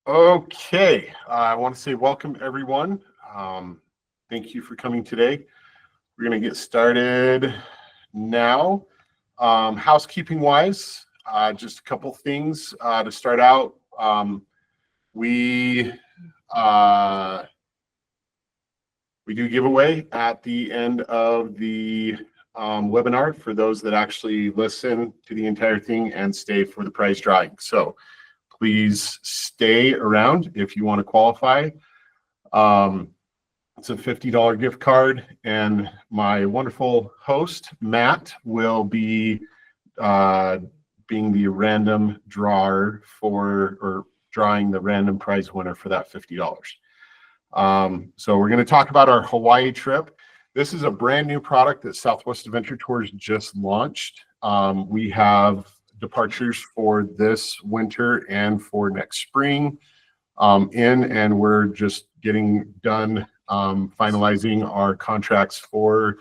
Okay, I want to say welcome everyone. Thank you for coming today. We're going to get started now. Housekeeping wise, just a couple things to start out. We do giveaway at the end of the webinar for those that actually listen to the entire thing and stay for the prize drawing. So please stay around if you want to qualify. It's a $50 gift card, and my wonderful host, Matt, will be being the random drawer or drawing the random prize winner for that $50. So we're going to talk about our Hawaii trip. This is a brand new product that Southwest Adventure Tours just launched. We have departures for this winter and for next spring and we're just getting done finalizing our contracts for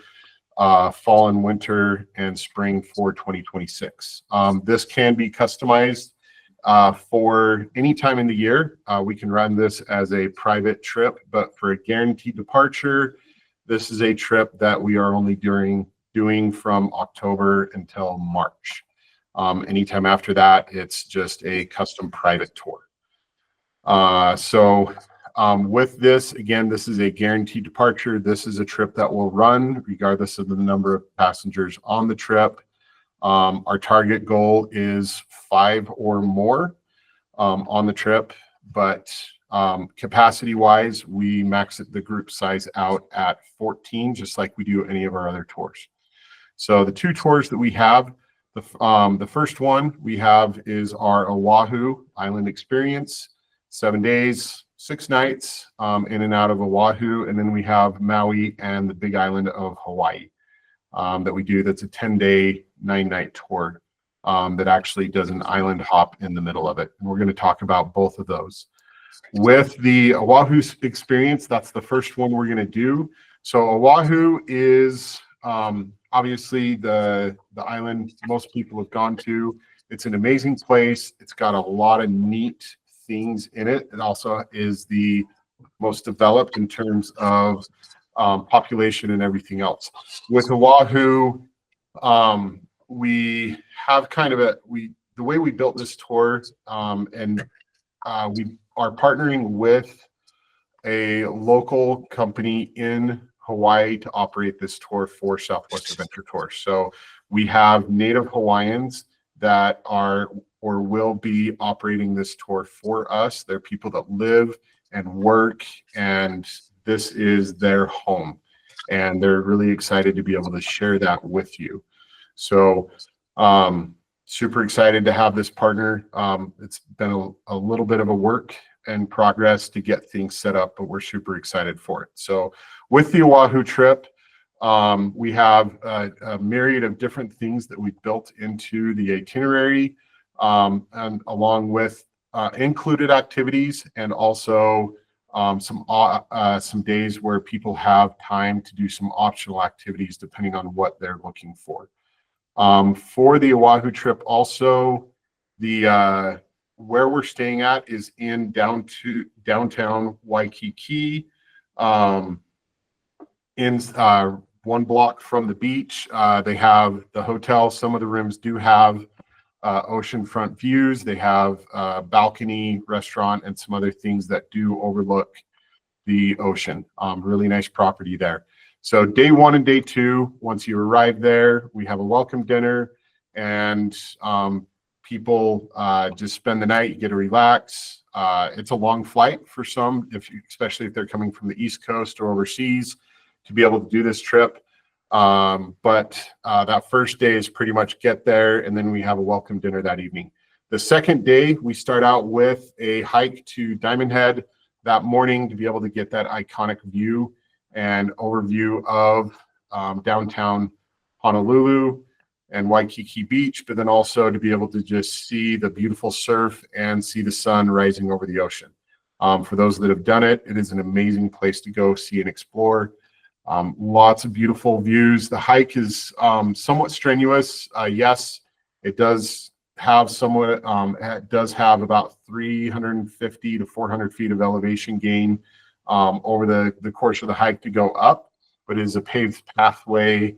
fall and winter and spring for 2026. This can be customized for any time in the year. We can run this as a private trip, but for a guaranteed departure, this is a trip that we are only doing from October until March. Anytime after that, it's just a custom private tour. With this, again, this is a guaranteed departure. This is a trip that will run regardless of the number of passengers on the trip. Our target goal is 5 or more on the trip, but capacity wise, we max the group size out at 14, just like we do any of our other tours. So the two tours that we have, the first one we have is our Oahu Island Experience, 7 days, 6 nights in and out of Oahu. And then we have Maui and the Big Island of Hawaii that we do. That's a 10-day, 9-night tour that actually does an island hop in the middle of it. And we're going to talk about both of those. With the Oahu experience, that's the first one we're going to do. So Oahu is obviously the island most people have gone to. It's an amazing place. It's got a lot of neat things in it. It also is the most developed in terms of population and everything else. With Oahu, we have kind of the way we built this tour, and we are partnering with a local company in Hawaii to operate this tour for Southwest Adventure Tour. So we have native Hawaiians that are or will be operating this tour for us. They're people that live and work, and this is their home. And they're really excited to be able to share that with you. So super excited to have this partner. It's been a little bit of a work and progress to get things set up, but we're super excited for it. So with the Oahu trip, we have a myriad of different things that we've built into the itinerary, and along with included activities, and also some days where people have time to do some optional activities depending on what they're looking for. For the Oahu trip, also where we're staying at is in downtown Waikiki, in 1 block from the beach. They have the hotel. Some of the rooms do have oceanfront views. They have a balcony, restaurant, and some other things that do overlook the ocean. Really nice property there. So day 1 and day 2, once you arrive there, we have a welcome dinner, and people just spend the night, you get to relax. It's a long flight for some, especially if they're coming from the East Coast or overseas, to be able to do this trip. But that first day is pretty much get there, and then we have a welcome dinner that evening. The second day, we start out with a hike to Diamond Head that morning to be able to get that iconic view and overview of downtown Honolulu and Waikiki Beach, but then also to be able to just see the beautiful surf and see the sun rising over the ocean. For those that have done it, it is an amazing place to go see and explore. Lots of beautiful views. The hike is somewhat strenuous. Yes, it does have somewhat, it does have about 350 to 400 feet of elevation gain over the course of the hike to go up, but it is a paved pathway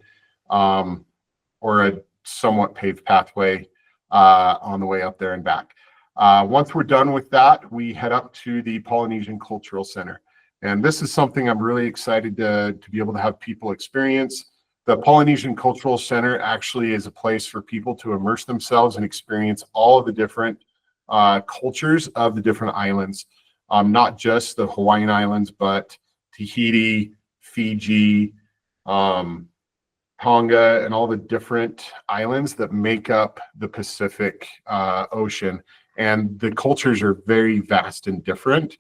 or a somewhat paved pathway on the way up there and back. Once we're done with that, we head up to the Polynesian Cultural Center. And this is something I'm really excited to be able to have people experience. The Polynesian Cultural Center actually is a place for people to immerse themselves and experience all of the different cultures of the different islands, not just the Hawaiian Islands, but Tahiti, Fiji, Tonga, and all the different islands that make up the Pacific Ocean. And the cultures are very vast and different.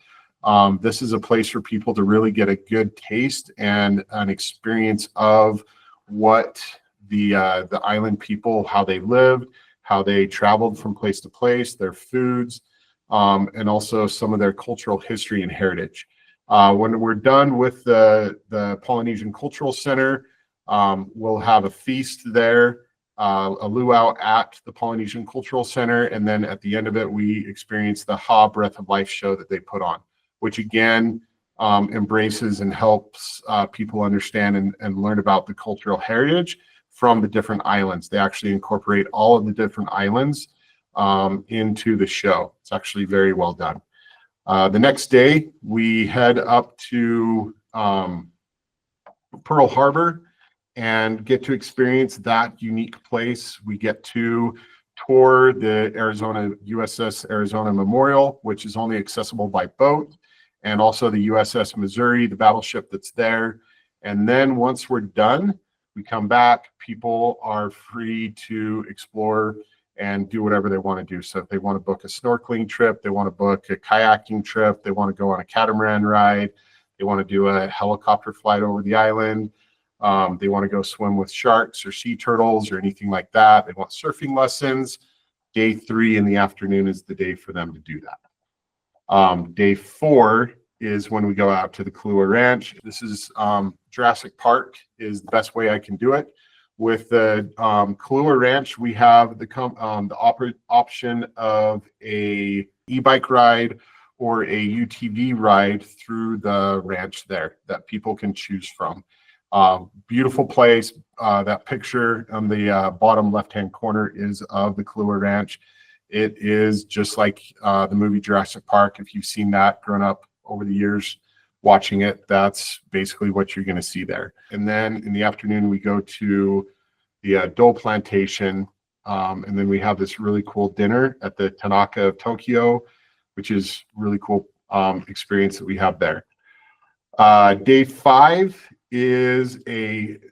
This is a place for people to really get a good taste and an experience of what the island people, how they lived, how they traveled from place to place, their foods, and also some of their cultural history and heritage. When we're done with the Polynesian Cultural Center, we'll have a feast there, a luau at the Polynesian Cultural Center, and then at the end of it, we experience the Ha Breath of Life show that they put on, which again embraces and helps people understand and learn about the cultural heritage from the different islands. They actually incorporate all of the different islands into the show. It's actually very well done. The next day, we head up to Pearl Harbor and get to experience that unique place. We get to tour the USS Arizona Memorial, which is only accessible by boat, and also the USS Missouri, the battleship that's there. And then once we're done, we come back. People are free to explore and do whatever they want to do. So if they want to book a snorkeling trip, they want to book a kayaking trip, they want to go on a catamaran ride, they want to do a helicopter flight over the island, they want to go swim with sharks or sea turtles or anything like that, they want surfing lessons, day 3 in the afternoon is the day for them to do that. Day 4 is when we go out to the Kahlua Ranch. This is Jurassic Park is the best way I can do it. With the Kahlua Ranch, we have the option of a e-bike ride or a UTV ride through the ranch there that people can choose from. Beautiful place. That picture on the bottom left-hand corner is of the Kahlua Ranch. It is just like the movie Jurassic Park. If you've seen that growing up over the years watching it, that's basically what you're going to see there. And then in the afternoon, we go to the Dole Plantation, and then we have this really cool dinner at the Tanaka of Tokyo, which is really cool experience that we have there. Day 5 is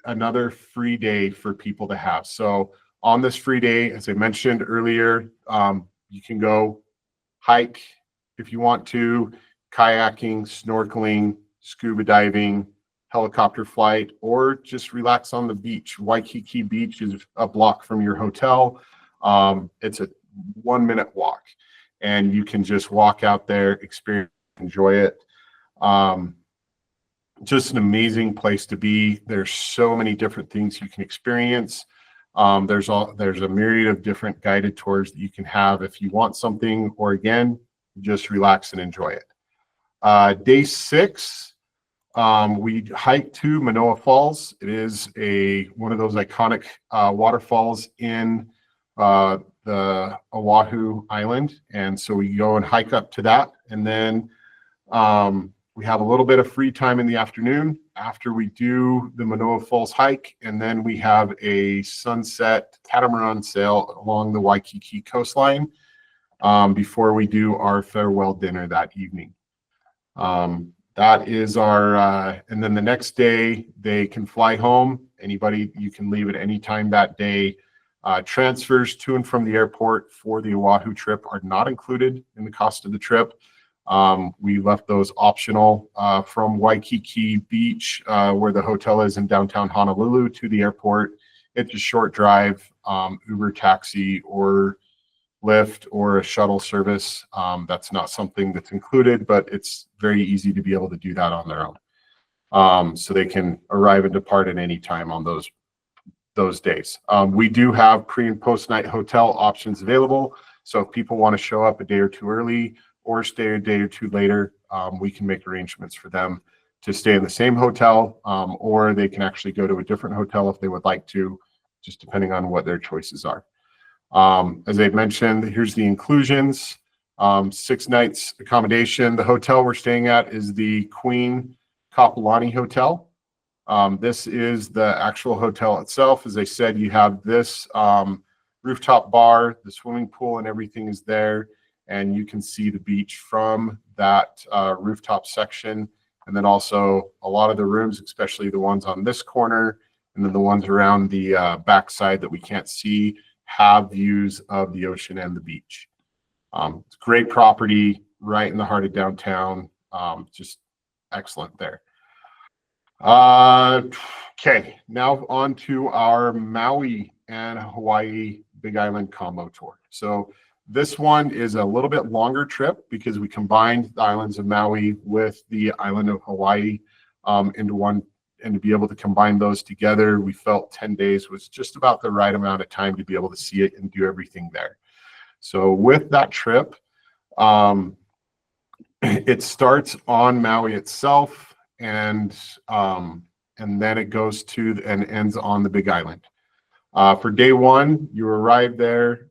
another free day for people to have. So on this free day, as I mentioned earlier, you can go hike if you want to, kayaking, snorkeling, scuba diving, helicopter flight, or just relax on the beach. Waikiki Beach is a block from your hotel. It's a 1-minute walk, and you can just walk out there, experience, enjoy it. Just an amazing place to be. There's so many different things you can experience. There's a myriad of different guided tours that you can have if you want something, or again, just relax and enjoy it. Day 6, we hike to Manoa Falls. It is one of those iconic waterfalls in the Oahu Island, and so we go and hike up to that, and then we have a little bit of free time in the afternoon after we do the Manoa Falls hike, and then we have a sunset catamaran sail along the Waikiki coastline before we do our farewell dinner that evening. That is and then the next day they can fly home. Anybody, you can leave at any time that day. Transfers to and from the airport for the Oahu trip are not included in the cost of the trip. We left those optional from Waikiki Beach, where the hotel is in downtown Honolulu, to the airport. It's a short drive, Uber, taxi, or Lyft, or a shuttle service. That's not something that's included, but it's very easy to be able to do that on their own. So they can arrive and depart at any time on those those days. We do have pre and post night hotel options available. So if people want to show up a day or two early or stay a day or two later, we can make arrangements for them to stay in the same hotel, or they can actually go to a different hotel if they would like to, just depending on what their choices are. As I mentioned, here's the inclusions. 6 nights accommodation. The hotel we're staying at is the Queen Kapolani Hotel. This is the actual hotel itself. As I said, you have this rooftop bar, the swimming pool and everything is there. And you can see the beach from that rooftop section. And then also a lot of the rooms, especially the ones on this corner, and then the ones around the backside that we can't see, have views of the ocean and the beach. It's a great property right in the heart of downtown. Just excellent there. Okay, now on to our Maui and Hawaii Big Island combo tour. So this one is a little bit longer trip because we combined the islands of Maui with the island of Hawaii into one, and to be able to combine those together, we felt 10 days was just about the right amount of time to be able to see it and do everything there. So with that trip, it starts on Maui itself, and then it goes to and ends on the Big Island. For day one, you arrive there.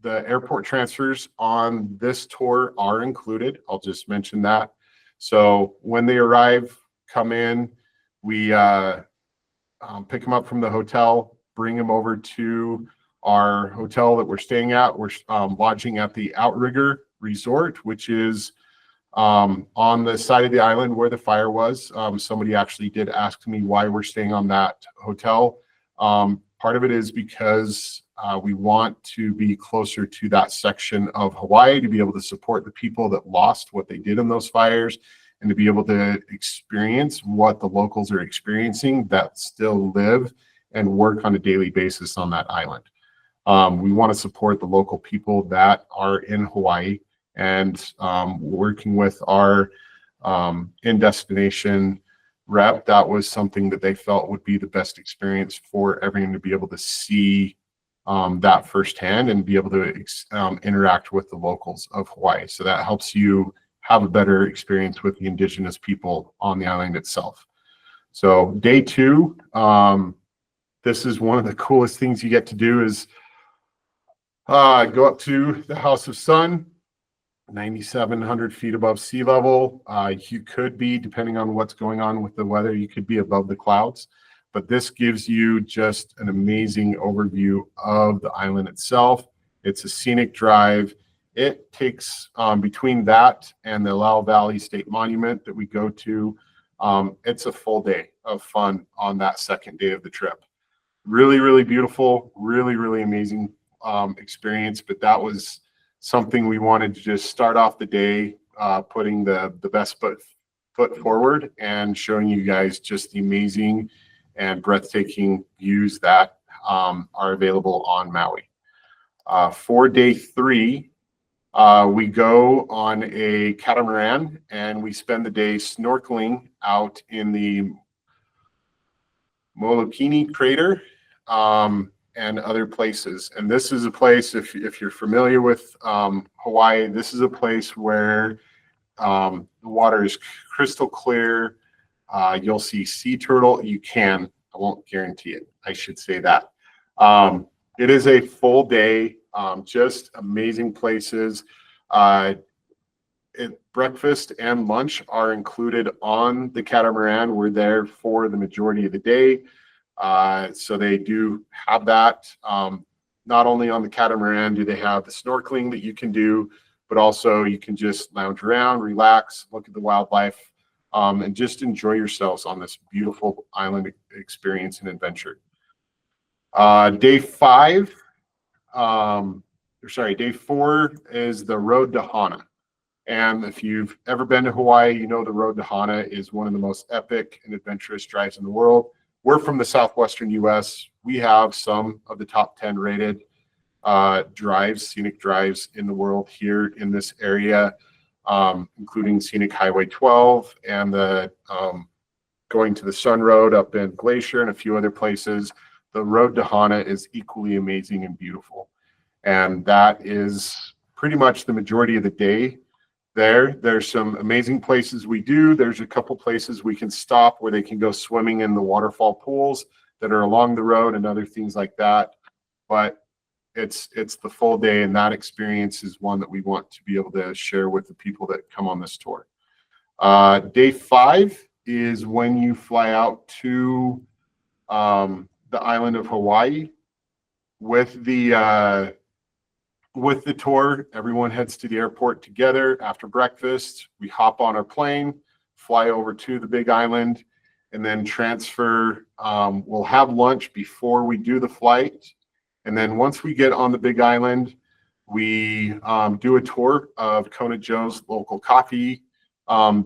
The airport transfers on this tour are included. I'll just mention that. So when they arrive, come in, we pick them up from the hotel, bring them over to our hotel that we're staying at. We're lodging at the Outrigger Resort, which is on the side of the island where the fire was. Somebody actually did ask me why we're staying on that hotel. Part of it is because we want to be closer to that section of Hawaii to be able to support the people that lost what they did in those fires, and to be able to experience what the locals are experiencing that still live and work on a daily basis on that island. We want to support the local people that are in Hawaii, and working with our in-destination rep, that was something that they felt would be the best experience for everyone to be able to see that firsthand and be able to interact with the locals of Hawaii. So that helps you have a better experience with the indigenous people on the island itself. So day two, this is one of the coolest things you get to do is go up to the House of Sun, 9,700 feet above sea level. You could be, depending on what's going on with the weather, you could be above the clouds. But this gives you just an amazing overview of the island itself. It's a scenic drive. It takes between that and the Lau Valley State Monument that we go to, it's a full day of fun on that second day of the trip. Really, really beautiful, really, really amazing experience. But that was something we wanted to just start off the day putting the best foot forward and showing you guys just the amazing and breathtaking views that are available on Maui. For day three, we go on a catamaran and we spend the day snorkeling out in the Molokini crater and other places. And this is a place, if you're familiar with Hawaii, this is a place where the water is crystal clear. You'll see sea turtle. I won't guarantee it. I should say that. It is a full day, just amazing places. Breakfast and lunch are included on the catamaran. We're there for the majority of the day. So they do have that. Not only on the catamaran do they have the snorkeling that you can do, but also you can just lounge around, relax, look at the wildlife, and just enjoy yourselves on this beautiful island experience and adventure. Day four is the Road to Hana. And if you've ever been to Hawaii, you know the Road to Hana is one of the most epic and adventurous drives in the world. We're from the southwestern U.S. We have some of the top 10 rated scenic drives in the world here in this area, including Scenic Highway 12 and the going to the Sun Road up in Glacier and a few other places. the road to Hana is equally amazing and beautiful. And that is pretty much the majority of the day there. There's some amazing places we do. There's a couple places we can stop where they can go swimming in the waterfall pools that are along the road and other things like that. But it's the full day, and that experience is one that we want to be able to share with the people that come on this tour. Day 5 is when you fly out to the island of Hawaii. With the tour, everyone heads to the airport together. After breakfast, we hop on our plane, fly over to the Big Island, and then transfer. We'll have lunch before we do the flight. And then once we get on the Big Island, we do a tour of Kona Joe's local coffee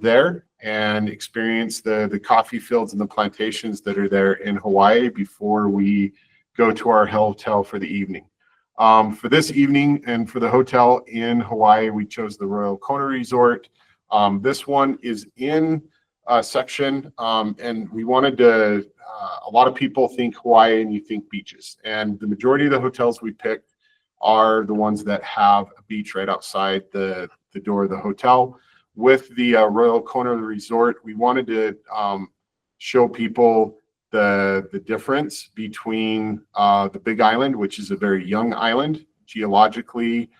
there and experience the coffee fields and the plantations that are there in Hawaii before we go to our hotel for the evening. For this evening and for the hotel in Hawaii, we chose the Royal Kona Resort. This one is in a section, and we wanted to, a lot of people think Hawaii and you think beaches. And the majority of the hotels we picked are the ones that have a beach right outside the door of the hotel. With the Royal Kona Resort, we wanted to show people the difference between the Big Island, which is a very young island geologically,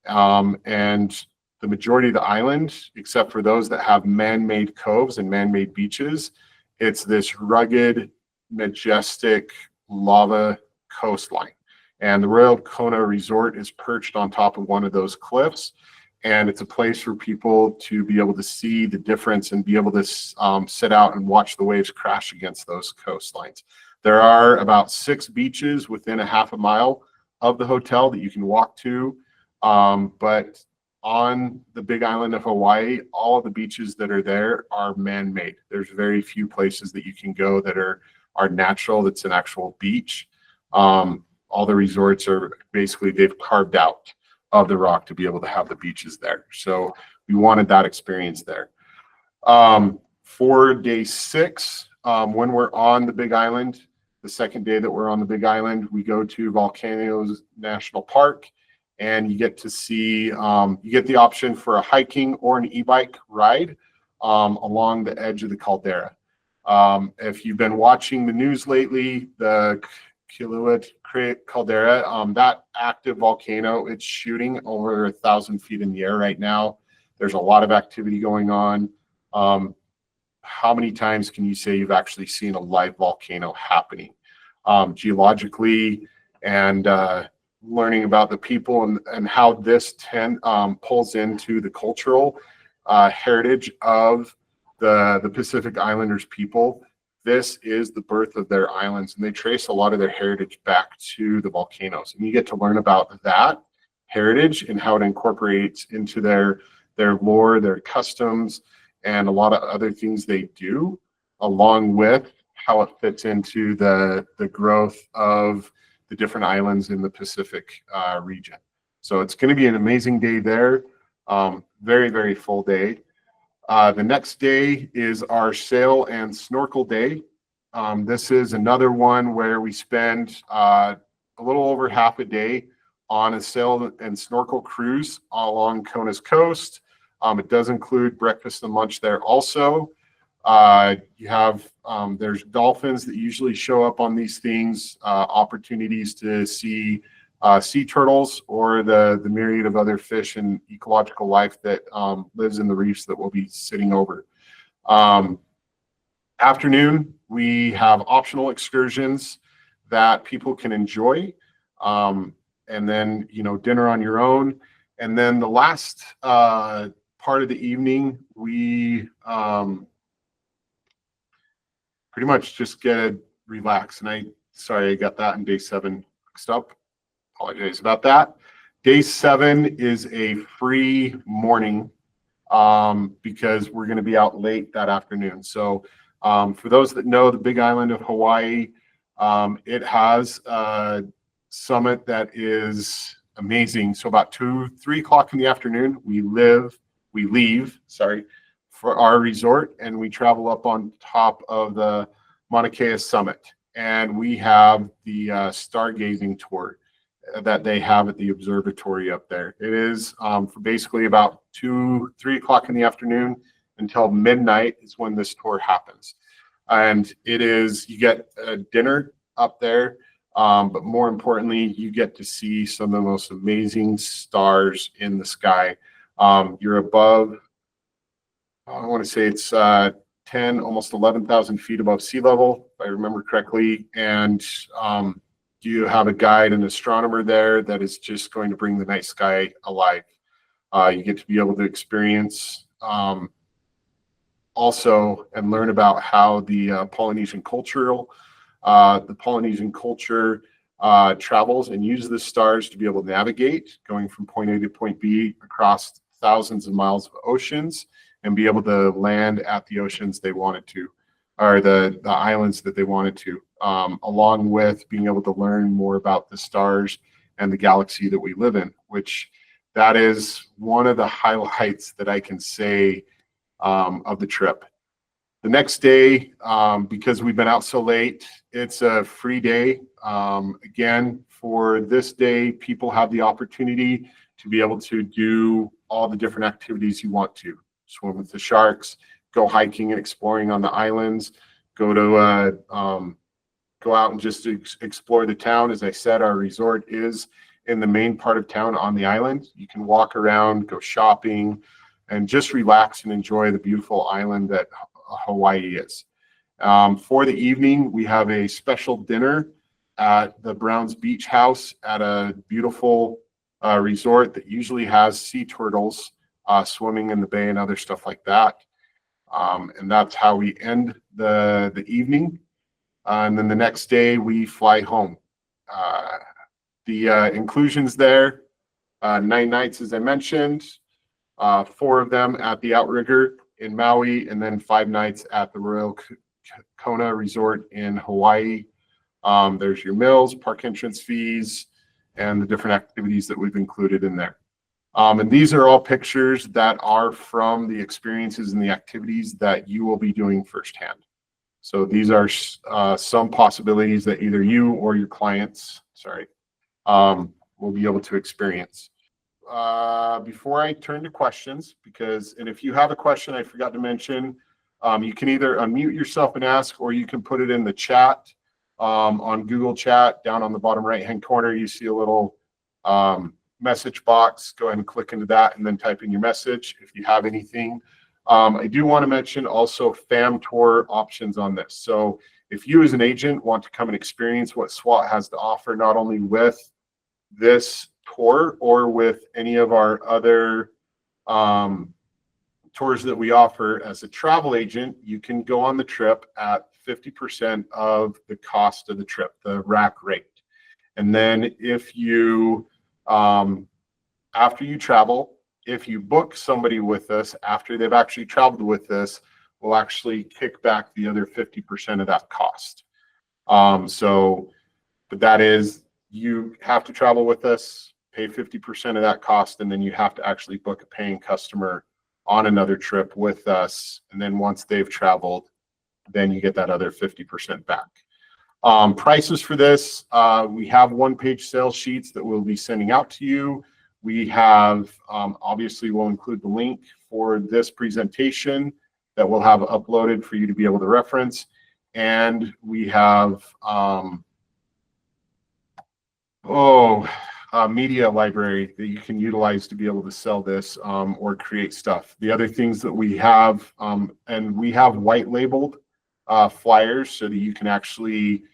and the majority of the island, except for those that have man-made coves and man-made beaches, it's this rugged, majestic lava coastline. And the Royal Kona Resort is perched on top of one of those cliffs. And it's a place for people to be able to see the difference and be able to sit out and watch the waves crash against those coastlines. There are about 6 beaches within a half a mile of the hotel that you can walk to. But on the Big Island of Hawaii, all of the beaches that are there are man-made. There's very few places that you can go that are natural, that's an actual beach. All the resorts are basically, they've carved out of the rock to be able to have the beaches there. So we wanted that experience there. For day 6, when we're on the Big Island, the second day that we're on the Big Island, we go to Volcanoes National Park, and you get to see, you get the option for a hiking or an e-bike ride along the edge of the caldera. If you've been watching the news lately, the Kilauea caldera, that active volcano, it's shooting over 1,000 feet in the air right now. There's a lot of activity going on. How many times can you say you've actually seen a live volcano happening? Geologically and learning about the people and how this pulls into the cultural heritage of the Pacific Islanders people. This is the birth of their islands, and they trace a lot of their heritage back to the volcanoes. And you get to learn about that heritage and how it incorporates into their lore, their customs, and a lot of other things they do, along with how it fits into the growth of the different islands in the Pacific region. So it's going to be an amazing day there. Very, very full day. The next day is our sail and snorkel day. This is another one where we spend a little over half a day on a sail and snorkel cruise along Kona's coast. It does include breakfast and lunch there also. You have, there's dolphins that usually show up on these things, opportunities to see sea turtles or the myriad of other fish and ecological life that lives in the reefs that we'll be sitting over. Afternoon, we have optional excursions that people can enjoy. And then, dinner on your own. And then the last part of the evening, we pretty much just get to relax. And sorry, I got that in day 7 mixed up. Apologize about that. Day 7 is a free morning because we're going to be out late that afternoon. So for those that know the Big Island of Hawaii, it has a summit that is amazing. So about 2-3 o'clock in the afternoon, we leave for our resort, and we travel up on top of the Mauna Kea summit. and we have the stargazing tour that they have at the observatory up there. It is for basically about 2-3 o'clock in the afternoon until midnight is when this tour happens. And it is, you get a dinner up there, but more importantly, you get to see some of the most amazing stars in the sky. You're above, I want to say it's 10, almost 11,000 feet above sea level, if I remember correctly. And you have a guide, an astronomer there that is just going to bring the night sky alive. You get to be able to experience also and learn about how the Polynesian culture travels and uses the stars to be able to navigate, going from point A to point B across thousands of miles of oceans, and be able to land at the oceans they wanted to, or the islands that they wanted to, along with being able to learn more about the stars and the galaxy that we live in, which that is one of the highlights that I can say of the trip. The next day, because we've been out so late, it's a free day. Again, for this day, people have the opportunity to be able to do all the different activities you want to. Swim with the sharks, go hiking and exploring on the islands, go out and just explore the town. As I said, our resort is in the main part of town on the island. You can walk around, go shopping, and just relax and enjoy the beautiful island that Hawaii is. For the evening, we have a special dinner at the Browns Beach House at a beautiful resort that usually has sea turtles swimming in the bay and other stuff like that. And that's how we end the evening. And then the next day we fly home. The inclusions there, 9 nights, as I mentioned, 4 of them at the Outrigger in Maui, and then 5 nights at the Royal Kona Resort in Hawaii. There's your meals, park entrance fees, and the different activities that we've included in there. And these are all pictures that are from the experiences and the activities that you will be doing firsthand. So these are some possibilities that either you or your clients, will be able to experience. Before I turn to questions, and if you have a question I forgot to mention, you can either unmute yourself and ask, or you can put it in the chat on Google Chat. Down on the bottom right-hand corner, you see a little message box. Go ahead and click into that and then type in your message if you have anything. I do want to mention also FAM tour options on this. So if you as an agent want to come and experience what SWAT has to offer, not only with this tour or with any of our other tours that we offer as a travel agent, you can go on the trip at 50% of the cost of the trip, the rack rate. And then if you, after you travel, if you book somebody with us after they've actually traveled with us, we'll actually kick back the other 50% of that cost. But that is, you have to travel with us, pay 50% of that cost, and then you have to actually book a paying customer on another trip with us. And then once they've traveled, then you get that other 50% back. Prices for this, we have one-page sales sheets that we'll be sending out to you. We have, obviously we'll include the link for this presentation that we'll have uploaded for you to be able to reference. And we have, a media library that you can utilize to be able to sell this or create stuff. The other things that we have, and we have white labeled flyers so that you can actually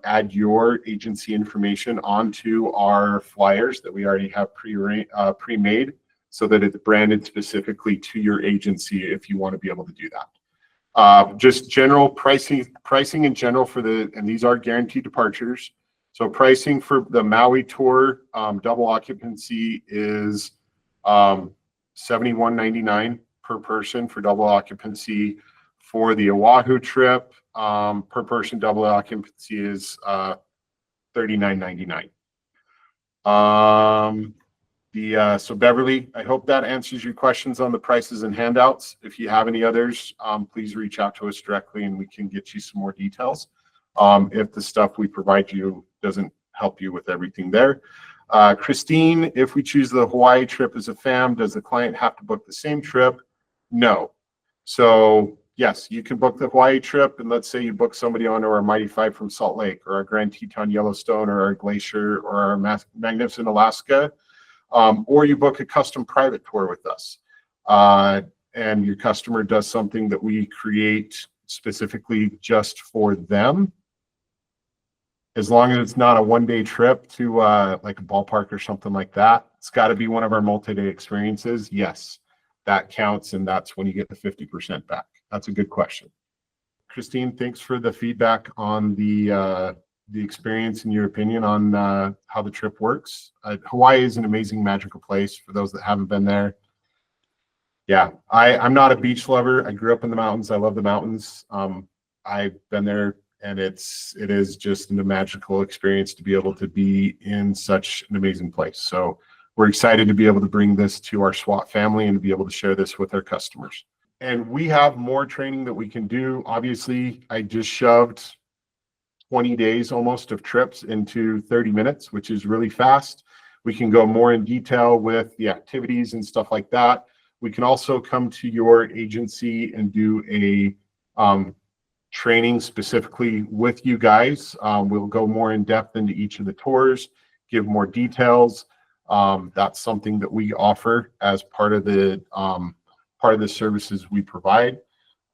add your agency information onto our flyers that we already have pre-made so that it's branded specifically to your agency if you want to be able to do that. Just general pricing in general and these are guaranteed departures. So pricing for the Maui tour, double occupancy is $71.99 per person for double occupancy. For the Oahu trip, per person double occupancy is $39.99. So Beverly, I hope that answers your questions on the prices and handouts. If you have any others, please reach out to us directly and we can get you some more details. if the stuff we provide you doesn't help you with everything there. Christine, if we choose the Hawaii trip as a fam, does the client have to book the same trip? No. So yes, you can book the Hawaii trip, and let's say you book somebody onto our Mighty Five from Salt Lake, or our Grand Teton Yellowstone, or our Glacier, or our Magnificent Alaska, or you book a custom private tour with us, and your customer does something that we create specifically just for them. As long as it's not a one-day trip to like a ballpark or something like that, it's got to be one of our multi-day experiences. Yes, that counts, and that's when you get the 50% back. That's a good question. Christine, thanks for the feedback on the experience and your opinion on how the trip works. Hawaii is an amazing, magical place for those that haven't been there. Yeah, I'm not a beach lover. I grew up in the mountains. I love the mountains. I've been there, and it is just a magical experience to be able to be in such an amazing place. So we're excited to be able to bring this to our SWAT family and to be able to share this with our customers. And we have more training that we can do. Obviously, I just shoved 20 days almost of trips into 30 minutes, which is really fast. We can go more in detail with the activities and stuff like that. We can also come to your agency and do a training specifically with you guys. We'll go more in depth into each of the tours, give more details. That's something that we offer as part of the services we provide.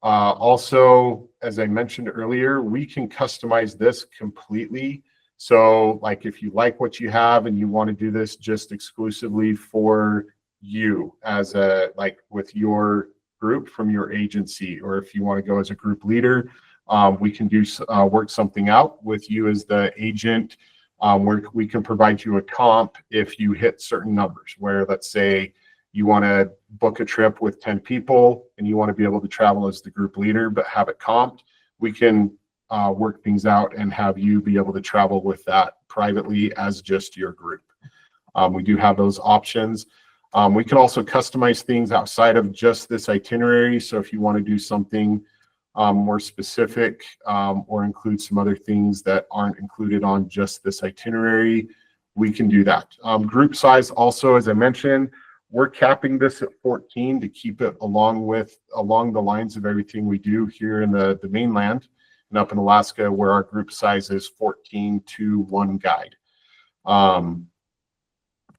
Also, as I mentioned earlier, we can customize this completely. So like if you like what you have and you want to do this just exclusively for you as a, like with your group from your agency, or if you want to go as a group leader, we can do work something out with you as the agent, where we can provide you a comp if you hit certain numbers, where let's say you want to book a trip with 10 people and you want to be able to travel as the group leader but have it comped. We can work things out and have you be able to travel with that privately as just your group. We do have those options. We can also customize things outside of just this itinerary. So if you want to do something more specific, or include some other things that aren't included on just this itinerary, we can do that. Group size also, as I mentioned, we're capping this at 14 to keep it along the lines of everything we do here in the mainland and up in Alaska, where our group size is 14 to 1 guide.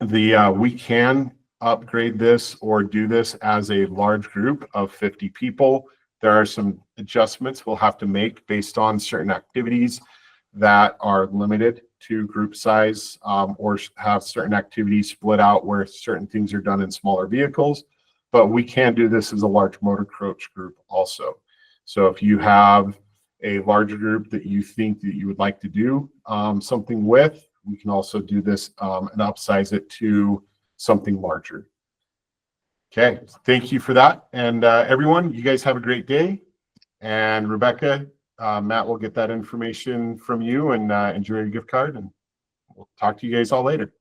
We can upgrade this or do this as a large group of 50 people. There are some adjustments we'll have to make based on certain activities that are limited to group size, or have certain activities split out where certain things are done in smaller vehicles. But we can do this as a large motor coach group also. So if you have a larger group that you think that you would like to do something with, we can also do this and upsize it to something larger. Okay, thank you for that. And everyone, you guys have a great day. And Rebecca, Matt will get that information from you, and enjoy your gift card, and we'll talk to you guys all later.